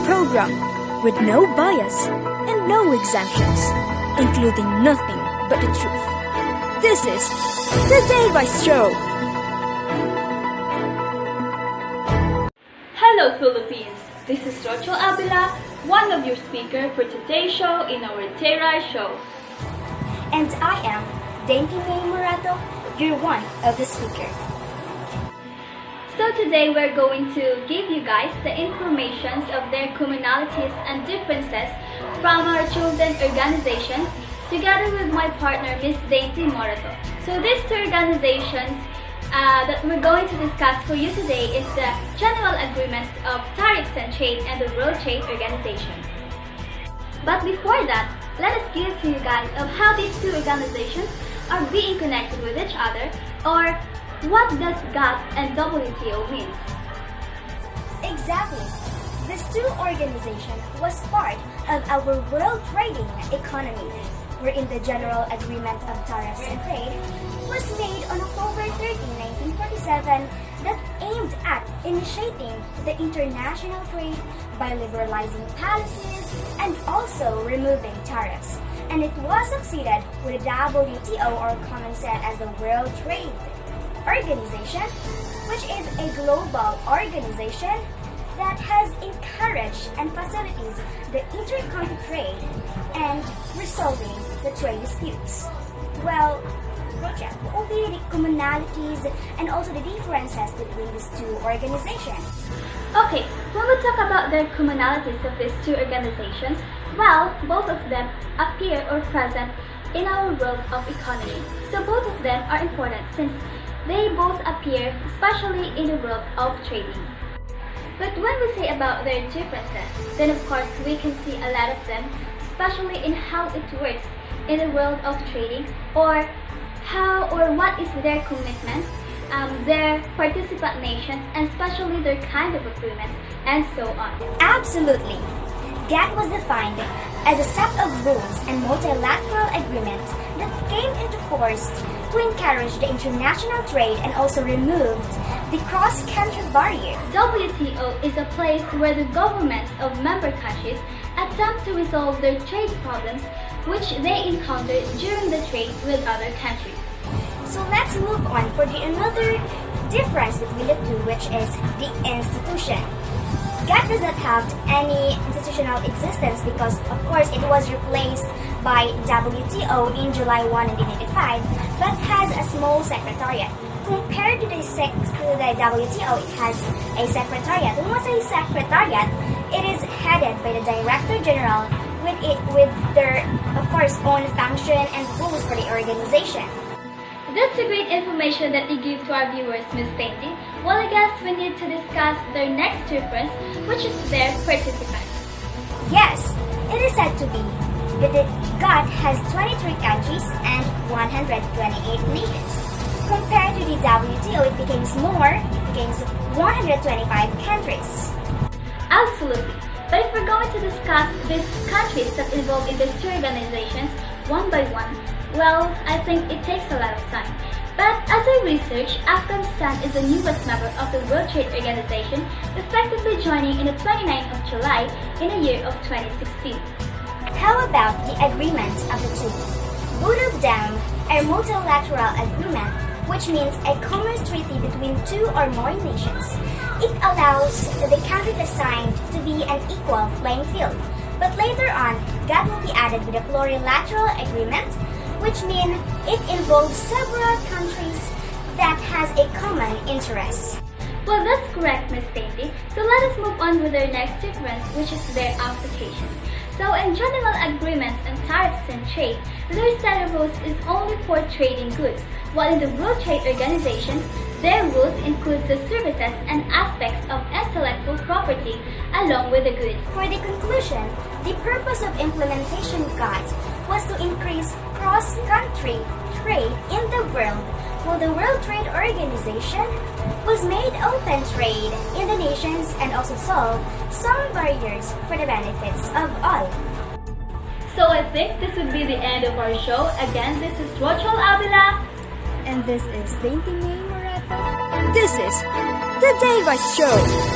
program with no bias and no exemptions, including nothing but the truth. This is The Day Vice Show. Hello Philippines, this is Rochel Avila, one of your speakers for today's show in our Terai show. And I am Dainty May Morato, your one of the speakers. So today we're going to give you guys the informations of their commonalities and differences from our chosen organizations together with my partner Miss Dainty Morato. So these two organizations that we're going to discuss for you today is the General Agreement of Tariffs and Trade and the World Trade Organization. But before that, let us give to you guys of how these two organizations are being connected with each other, or what does GATT and WTO mean? Exactly. These two organizations was part of our world trading economy, wherein the General Agreement of Tariffs and Trade was made on October 13, 1947 that aimed at initiating the international trade by liberalizing policies and also removing tariffs. And it was succeeded with the WTO, or common said as the World Trade Organization, which is a global organization that has encouraged and facilitates the intercountry trade and resolving the trade disputes. Well, Roger, what will be the commonalities and also the differences between these two organizations? Okay, when we talk about the commonalities of these two organizations, well, both of them appear or present in our world of economy. So both of them are important since they both appear especially in the world of trading. But when we say about their differences, then of course we can see a lot of them, especially in how it works in the world of trading, or how or what is their commitment, their participant nations, and especially their kind of agreements, and so on. Absolutely. GATT was defined as a set of rules and multilateral agreements that came into force to encourage the international trade and also removed the cross-country barrier. WTO is a place where the governments of member countries attempt to resolve their trade problems which they encounter during the trade with other countries. So let's move on for another difference between the two, which is the institution. GATT does not have any institutional existence because, of course, it was replaced by WTO in July 1, 1985, but has a small secretariat. Compared to the WTO, it has a secretariat. When we say secretariat, it is headed by the Director General with their, of course, own function and rules for the organization. That's a great information that you give to our viewers, Ms. Dainty. Well, I guess we need to discuss their next difference, which is their participants. Yes, it is said to be that the GATT has 23 countries and 128 nations. Compared to the WTO, it becomes 125 countries. Absolutely. But if we're going to discuss these countries that involve in these two organizations one by one, well, I think it takes a lot of time. But as I research, Afghanistan is the newest member of the World Trade Organization, effectively joining in the 29th of July in the year of 2016. How about the agreement of the two? Both of them are multilateral agreement, which means a common treaty between two or more nations. It allows the country assigned to be an equal playing field. But later on, GATT will be added with a plurilateral agreement, which means it involves several countries that has a common interest. Well, that's correct, Ms. Dainty. So let us move on with our next difference, which is their application. So in general agreements and tariffs and trade, their set of rules is only for trading goods, while in the World Trade Organization, their rules include the services and aspects of intellectual property along with the goods. For the conclusion, the purpose of implementation GATT was to increase cross-country trade in the world, while the World Trade Organization was made open trade in the nations and also solve some barriers for the benefits of all. So I think this would be the end of our show. Again, this is Rochel Avila. And this is Dainty May Morato. This is The Day Vice Show.